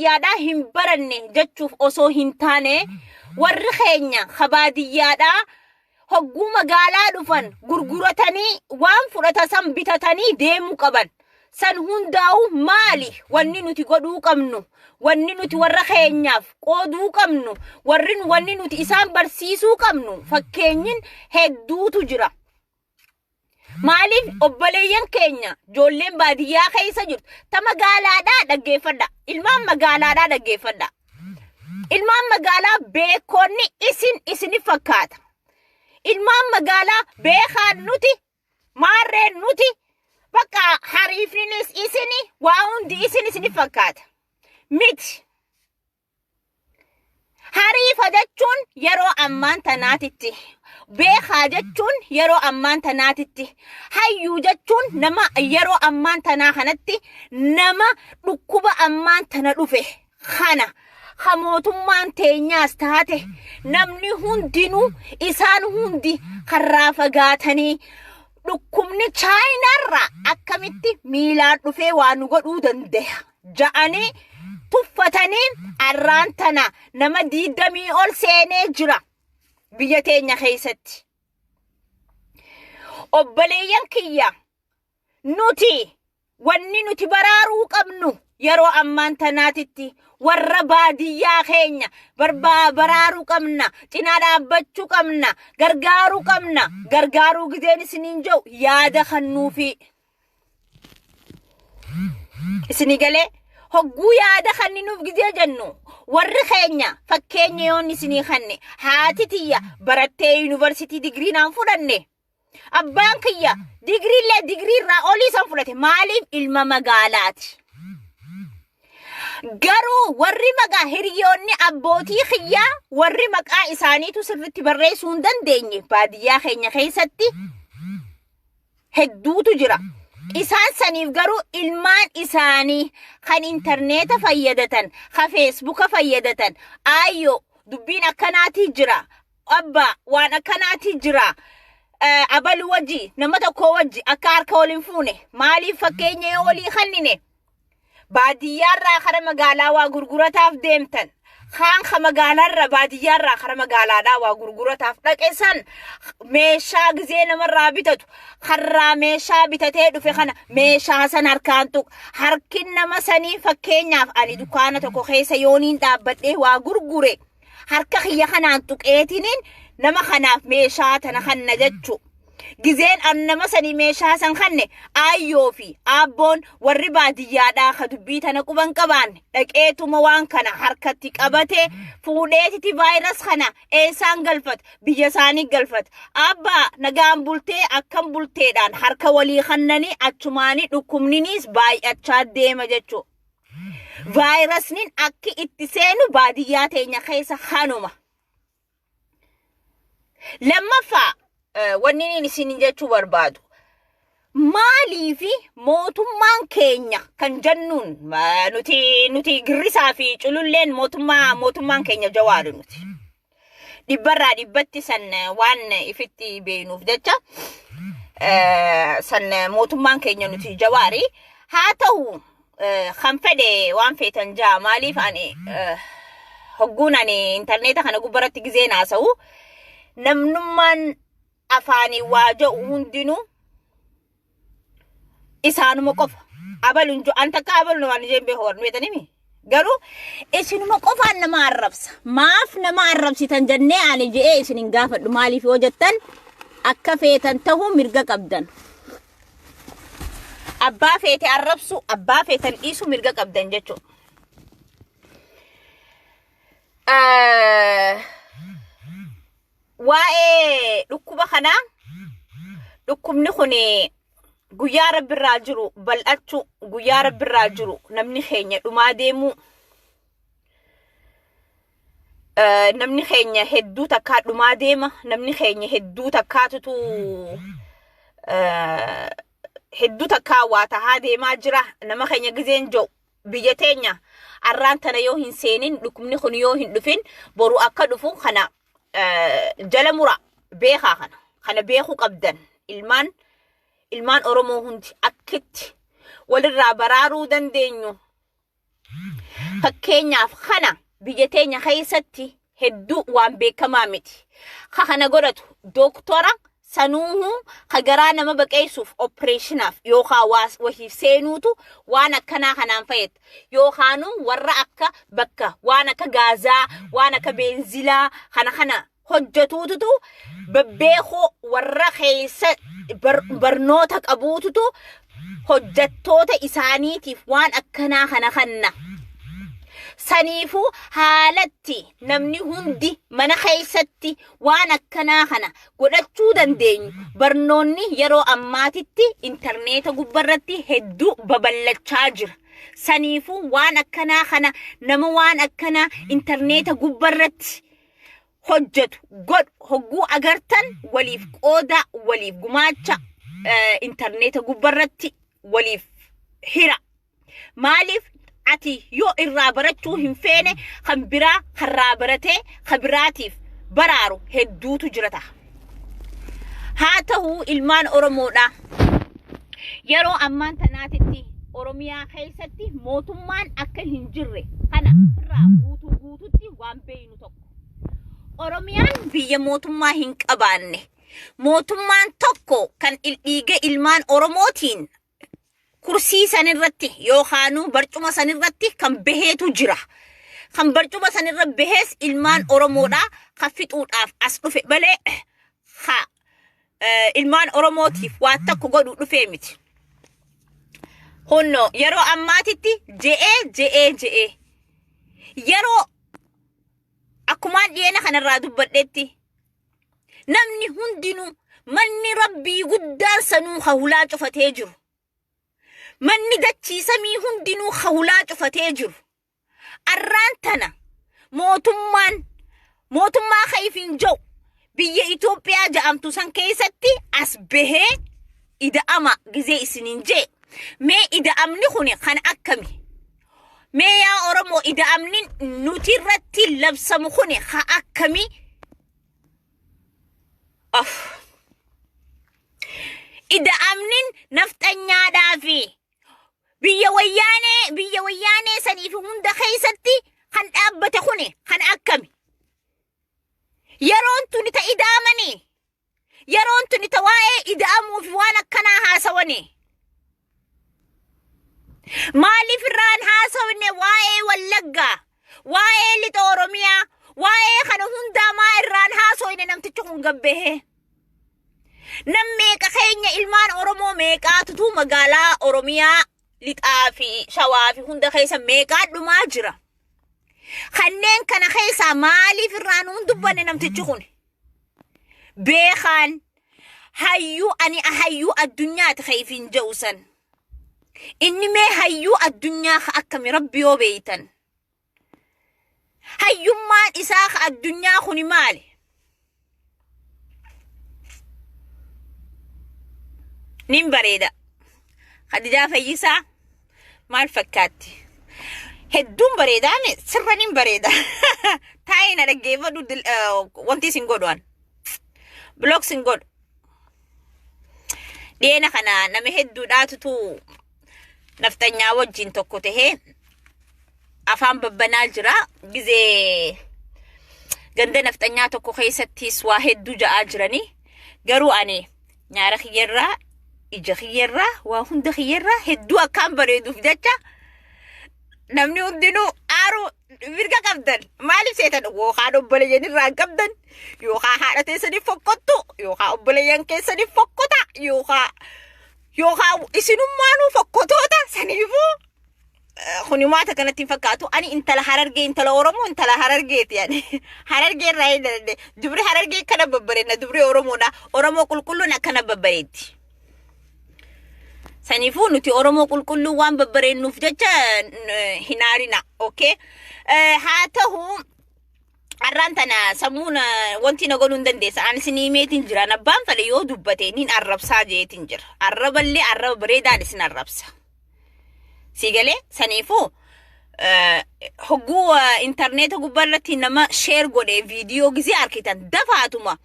baadiyyaadhaa hin baranne jechuuf osoo hin taane warri keenya baadiyyaadhaa hogguu magaalaa dhufan gurguratanii waan fudhatasan bitatanii deemuu qaban. San hundaa'u maali wanni nuti godhuu qabnu? Wanni nuti warra keenyaaf qooduu qabnu? Wanni nuti isaan barsiisuu qabnu? Fakkeenyin hedduutu jira. Maaliif obboleeyyan keenya ijoolleen baadiyyaa keessa jirtu ta magaalaadhaa dhaggeeffadha. Ilmaan magaalaadhaa dhaggeeffadha. Ilmaan magaalaa beekonni isini fakkaata. Ilmaan magaalaa beekaan nuti maarreen nuti bakka hariifninis isini waa hundi isini fakkaata. Miti. Hariifa jechuun yeroo ammaan tanaatitti. Beekaa jechuun yeroo ammaan tanaatitti. Hayyuu jechuun nama yeroo ammaan tanaa kanatti nama dhukkuba ammaan tana dhufe kana. Mootummaan teenyaas taate namni hundinuu isaan hundi karraa fagaatanii dhukkubni chaayinaarraa akkamitti miilaan dhufee waan nu godhuu danda'a ja'anii tuffatanii arraan tana nama 20 ol seenee jira biyya teenya keessatti. Obboleeyyan kiyya nuti wanni nuti baraaruu qabnu yeroo ammaan tanaatitti warra baadiyyaa keenya baraaruu qabna, cinaa dhaabbachuu qabna, gargaaruu gideen isiniin jiru yaada kannuufi. Isini galee hogguu yaada kanninuuf gidee jennu warri keenya fakkeenya yoon isinii kanne haati tiyya barattee yuunivarsiitii digrii naan fudhanne. Abbaan kiyya digriirraa olii san fudhate maaliif ilma magaalaati. Garuu warri maqaa hiriyoonni abbootii kiyyaa warri maqaa isaaniitu sirriitti barreessuu hin dandeenye baadiyyaa keenya keessatti hedduutu jira. Isaan saniif garuu ilmaan isaanii kan intarneeta fayyadatan, kan feesbuuka fayyadatan, ayyoo dubbiin akkanaatii jira, abbaa waan akkanaatii jira. Abalu wajji nama tokko wajji akka harka waliin fuune maaliif fakkeenya yoo walii kannine baadiyyaarraa kara magaalaa waa gurgurataaf deemtan kaan magaalaarraa baadiyyaarraa kara magaalaadhaa waa gurgurataaf dhaqeessan meeshaa gizee namarraa bitatu karraa meeshaa bitatee dhufe kana meeshaa san harkaan tuq harkin nama sanii fakkeenyaaf ani dukaana tokko keessa yooniin dhaabbadhee waa gurgure harka kiyya kanaan tuqeetiniin nama kanaaf meeshaa tana kanna jechu gizeen an nama sanii meeshaa san kanne ayyoo fi abboon warri baadiyyaadhaa ka dubbii tana quban qabaanne dhaqeetuma waan kana harkatti qabate fuudheetiti vaayirasi kana eessaan galfata biyya isaanii galfata abbaa nagaan bultee akkam bulteedhaan harka walii kannanii achumaanii dhukkubninis baay'achaa deema jechu. Vaayirasniin akki itti seenu baadiyyaa teenya keessa hanuma. Lammaffaa wanni isin jechuu barbaadu maaliifi mootummaan keenya kan jennuun nuti girrisaa fi cululleen mootummaan keenya Jawaari nuti dhibbarraa dhibbatti san waan ifitti beenuuf jecha san mootummaan keenya nuti Jawaari haa ta'u kan fedhe waan feetan jaa maaliif ani hogguun ani intarneeta kana gubbaratti gizeen haasa'u namnummaan afaanii waa jedhu hundinuu isaanuma qofa abalunju antakka abalun waan jembe hoornu beetanimi garuu isinuma qofaan nama arrabsa maaf nama arrabsitan jennee ani je'ee isinin gaafadhu maaliif yoo jettan akka feetan ta'uu mirga qabdan abbaa feete arrabsu abbaa feetan dhiisu mirga qabdan jechuudha. Waa'ee dhukkuba kana dhukkubni kun guyyaa rabbirraa jiru bal'achuu guyyaa rabbirraa jiru namni keenya dhumaa deemu namni keenya hedduu takkaa dhumaa deema namni keenya hedduu takkaatutu hedduu takkaa waa tahaa deemaa jira nama keenya gizeen jiru biyya teenya arraan tana yoo hin seenin dhukkubni kun yoo hin dhufin boru akka dhufu kana jala mura beekaa kana beekuu qabdan ilmaan Oromoo hundi akkitti walirraa baraaruu dandeenyu fakkeenyaaf kana biyya teenya keessatti hedduu waan beekamaa miti. Kana godhatu doktora sanuuhu hagaraa nama baqeessuuf operationaaf yookaan wahiif seenuutu waan akkanaa kanaan fayyada. Yookaan warra akka bakka waan akka gaazaa, waan akka beenzilaa kana hojjetuutu babbeekoo warra keessa barnoota qabuutu hojjettoota isaaniitiif waan akkanaa kana. Saniifu haalatti namni hundi mana keessatti waan akkanaa kana godhachuu dandeenyu. Barnoonni yeroo ammaatitti interneeta gubbarratti hedduu babal'achaa jira. Saniifu waan akkanaa kana nama waan akkanaa interneeta gubbarratti hojjetu godhu hogguu agartan waliif qooda waliif gumaacha interneeta gubbarratti waliif hira. Maaliif ati yoo irraa barachuu hin feene kan biraa harraa baratee kabiraatiif baraaru hedduutu jira ta'a. Haa ta'uu ilmaan Oromoodha. Yeroo ammaan tanaatitti Oromiyaa keessatti mootummaan akka hin jirre kana irraa guutuutti waan beeynu tokko. Oromiyaan biyya mootummaa hin qabaanne. Mootummaan tokko kan dhiiga ilmaan Oromootiin kursii sanirratti yookaan barcuma sanirratti kan baheetu jira. Kan barcuma sanirra bahees ilmaan Oromoodha kan fixuudhaaf as dhufe malee ilmaan Oromootiif waan tokko godhuu dhufee miti. Hunno yeroo ammaatitti je'ee yeroo akkumaan dhiyeena kanarraa dubbadhetti namni hundinuu manni rabbii guddaan sanuu hawulaa cufatee jiru. Manni dachii samii hundinuu hawulaa cufatee jiru. Arraan tana mootummaa kayfiin jiru biyya Itoophiyaa ja'amtu san keessatti as bahee ida'ama gizee isiniin jee. Mee ida'amni kuni kan akkami? Mee yaa Oromoo ida'amni nuti irratti labsamu kuni kan akkami? Ida'amni nafxanyaadhaafi biyya wayyaanee saniif hunda keessatti kan dhaabbate kuni kan akkami? Yeroon tuni ta ida'amanii, yeroon tuni ta waa'ee ida'amuuf waan akkanaa haasawanii. Maaliif irraan haasawne waa'ee Wallaggaa, waa'ee lixa Oromiyaa, waa'ee kana hundaa maa irraan haasawne namtichi kun gabbehe? Nam meeqa keenya ilmaan Oromoo meeqaatutu magaalaa Oromiyaa lixaa fi shawaa fi hunda keessa meeqaa dhumaa jira. Kanneen kana keessa maaliif irraan hundubbanne namtichi kun? Beekaan hayyuu addunyaati keeyfiin ja'usan. Inni mee hayyuu addunyaa akkami rabbi yoo beeytan? Hayyummaan isaa addunyaa kuni maali? Nin bareeda. Khadijaa Fayyisaa maal fakkaatti? Hedduun bareedaan sirra nin bareeda. Taa'ina dhaggeeffadhu wanti sin godhuan. Blog sin godhu. Dhiyeena kana nama hedduudhaatutu naftanyaa wajjin tokko tahee afaan babbanaa jira. Gizee ganda naftanyaa tokko keessattis waa hedduu ja'aa jiranii. Garuu ani nyaara kiyyarraa ija kiyyarraa waa hunda kiyyarraa hedduu akkaan bareeduuf jecha namni hundinuu aaruu mirga qabdan. Maaliif seetan yookaan obboleeyyan irraa qabdan yookaan haadha teessaniif fokkottu yookaan obboleeyyan keessaniif fokkota yookaan isinummaanuu fokkotoota saniifuu kunimaata kanatti fakkaatu. Ani intala Harargee intala Oromoo intala Harargeeti yani Harargee irraa hin dubri Harargee kana babbareedna dubri Oromoodha. Oromoo qulqulluun akkana babbareetti. Saniifuu nuti Oromoo qulqulluu waan babbareennuuf jecha hinaarina. Okay? Haa ta'uu arraan tana sammuun wanti na godhuu hin dandeessa. Ani isinii meetiin jira. Abbaan fale yoo dubbate nin arrabsaa jeetiin jira. Arraballee arraba bareedaan isin arrabsa. Siigalee saniifuu hogguu interneeta gubbarratti nama share godhe viidiyoo gizee arkitan dafaatuma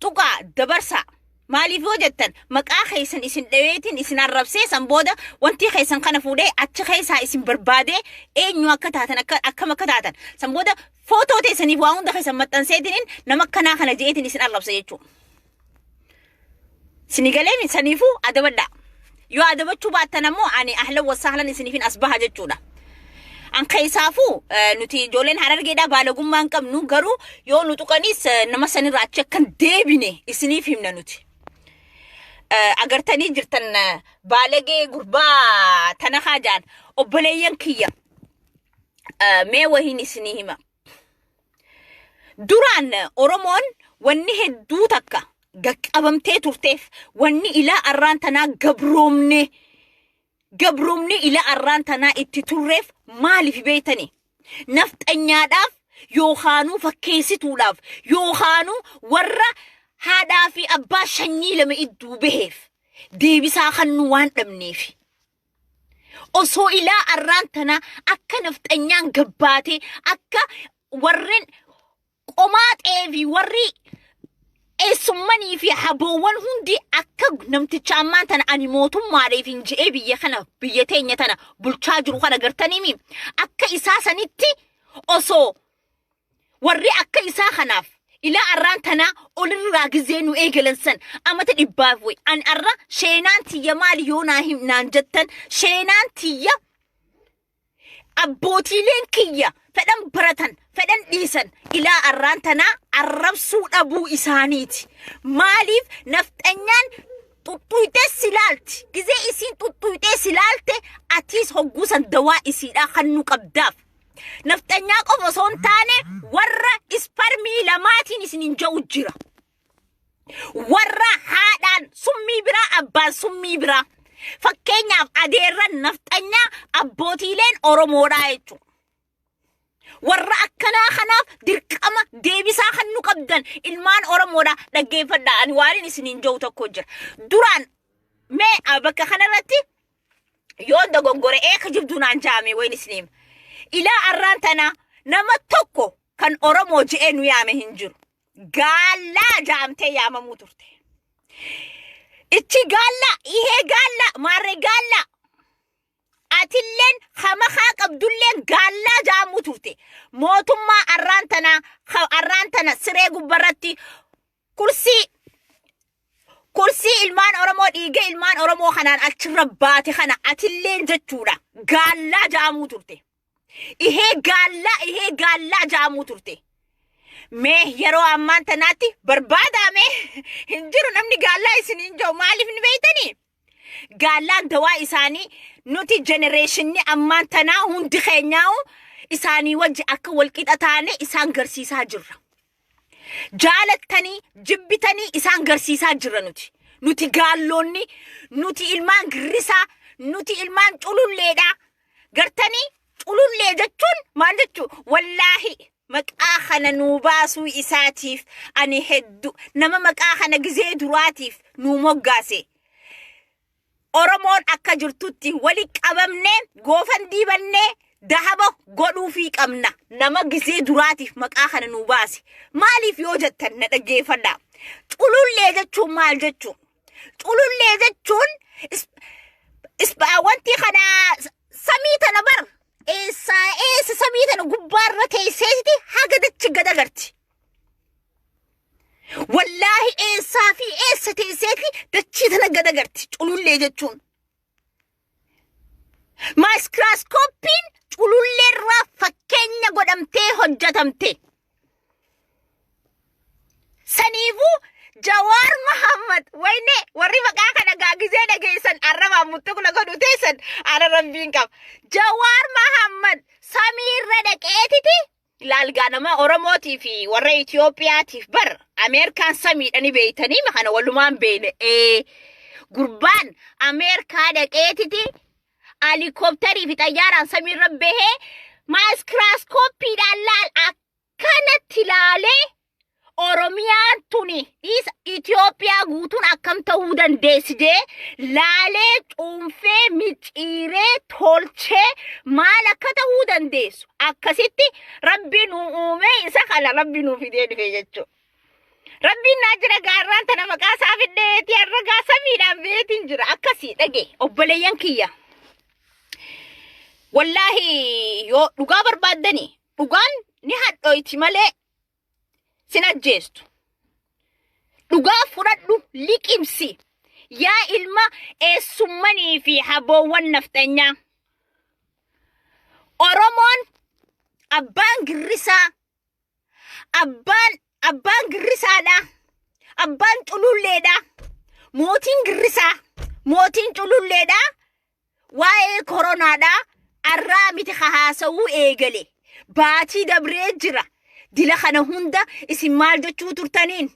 tuqaa dabarsa. maaliif yoo jettan maqaa keessan isin dhaweetiin isin arrabsee san booda wanti keessan kana fuudhee achi keessaa isin barbaadee eenyu akka taatan akkam akka taatan san booda footoo teessaniif waa hunda keessan maxxanseetiin nama akkanaa kana je'eetiin isin arrabsa jechuudha. Sinigaleen saniifuu adabadha. Yoo adabachuu baattan ammoo ani ahlan wasahlan isiniifin asbaha jechuudha. An keessaafu nuti ijoolleen Harargeedhaa baalagummaan qabnu garuu yoo nu tuqanis nama sanirraa achi akkan deebine isiniif himna nuti. Agartanii jirtan baalagee gurbaa tana haajaan obboleeyyan kiyya mee wahiin isinii hima. Duraan Oromoon wanni hedduu takka gaqqabamtee turteef wanni ilaa arraan tanaa gabroomne ilaa arraan tanaa itti turreef maaliif beeytani? Nafxanyaadhaaf yookaanuu fakkeessituudhaaf yookaanuu warra haadhaa fi abbaa shanyii lama idduu baheef deebisaa kan nu waan dhabneef. Osoo ilaa arraan tanaa akka nafxanyaan gabbaatee akka warreen qomaaxee fi warri eessummanii fi haboowwan hundi akka namticha ammaan tana ani mootummaadhaaf hin je'ee biyya teenya tana bulchaa jiru kana gartaniimi akka isaa sanitti osoo warri akka isaa kanaaf ilaa arraan tana olirraa gizee nu eegalansan amata dhibbaaf way an arra sheenaan tiyya maali yoo naan jettan sheenaan tiyya abbootiileen kiyya fedhan baratan fedhan dhiisan ilaa arraan tanaa arrabsuu dhabuu isaaniiti. Maaliif nafxanyaan xuxxuyxee silaalti gizee isiin xuxxuyxee silaalte atiis hogguusan dawaa isiidhaa kan nu qabdaaf. Nafxanyaa qofa osoo hin taane warra isparmii lamaatiin isinin ja'u jira. Warra haadhaan summii biraa abbaan summii biraa. Fakkeenyaaf adeerran nafxanyaa abbootiileen Oromoodhaa jechuudha. Warra akkanaa kanaaf dirqama deebisaa kan nu qabdan ilmaan Oromoodhaa dhaggeeffadhaa ani waan isiniin ja'u tokko jira. Duraan mee bakka kanarratti yoo dogongore eeka jibduu naan jaame wayin isiniim. Ilaa arraan tana nama tokko kan Oromoo je'ee nu yaame hin jiru. Gaallaa jaamtee yaamamuu turte. Ichi gaalla, ihee gaalla, maarree gaalla. Atilleen hamakaa qabdulleen gaallaa jaamuu turte. Mootummaa arraan tana siree gubbarratti kursii ilmaan Oromoo dhiigee ilmaan Oromoo kanaan achirra baate kana atilleen jechuudha. Gaallaa jaamuu turte. Ihee gaallaa jaamuu turte. Mee yeroo ammaan tanaatti barbaadame hin jiru namni gaallaa isiniin jiru maaliif ni beeytanii? Gaallaan dawaa isaanii nuti generationni ammaan tanaa hundi keenyaa'u isaanii wajji akka walqixa taane isaan garsiisaa jirra. Jaalattanii jibbitanii isaan garsiisaa jirra nuti gaalloonni nuti ilmaan girrisaa nuti ilmaan cululleedha. Gartanii culullee jechuun maal jechuu wallaahi. Maqaa kana nuu baasuu isaatiif ani hedduu nama maqaa kana gizee duraatiif nuu moggaase. Oromoon akka jirtutti wali qabamne goofan diibannee dahaba godhuu fi qabna nama gizee duraatiif maqaa kana nuu baase. Maaliif yoo jettan na dhaggeeffadhaa. Culullee jechuun maal jechuun? Culullee jechuun wanti kana samii tana bar. Eessa samii tana gubbaarra teesseeti haga dachi gadagarti. Wallaahi eessaa fi eessa teesseeti dachi tana gadagarti culullee jechuun. Maaskiraaskooppiin cululleerraa fakkeenya godhamtee hojjatamte. Saniifuu Jawaar Muhammad wayne warri maqaa kana gaagizee dhageessan arrabaan muttee kula godhu teessan ana rabbiin qaba. Jawaar Muhammad samiirra dhaqeetiti ilaalgaa nama Oromootii fi warra Itoophiyaatiif bar Ameerikaan samiidhani beeytanii kana walumaan beene. Gurbaan Ameerikaa dhaqeetiti helikopterii fi xayyaaraan samiirra bahee maaskiraaskooppiidhaan laal akkanatti ilaalee Oromiyaan tuni Itoophiyaa guutuun akkam ta'uu dandeessite laalee cuunfee miciiree tolchee maal akka ta'uu dandeessu akkasitti rabbi nu uume isa kana rabbi nu fidee dhufe jechuudha. Rabbiin naa jira gaarraan tana maqaa isaa fiddeeti herregaa samiidhaan beetiin jira akkasii dhage obboleeyyan kiyya. Wallahi yoo dhugaa barbaaddani dhugaan ni hadhoyti malee sin ajjeestu. Dhugaa fudhadhu liqimsi yaa ilma eessummanii fi haboowwan naftanyaa. Oromoon abbaan girrisaa abbaan girrisaadha. Abbaan cululleedha. Mootiin girrisaa mootiin cululleedha. Waa'ee koronaadha. Arraa miti haasawuu eegale. Baatii dabree jira. Dila kana hunda isin maal jechuu turtaniin?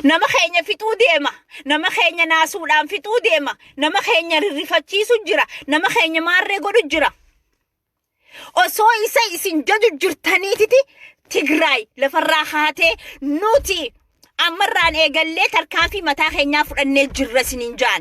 Nama keenya fixuu deema. Nama keenya naasuudhaan fixuu deema. Nama keenya rirrifachiisu jira. Nama keenya maarree godhu jira. Osoo isa isin jaju jirtaniititi Tigraay lafarraa haatee nuti ammarraan eegallee tarkaanfii mataa keenyaa fudhannee jirra siniin jaan.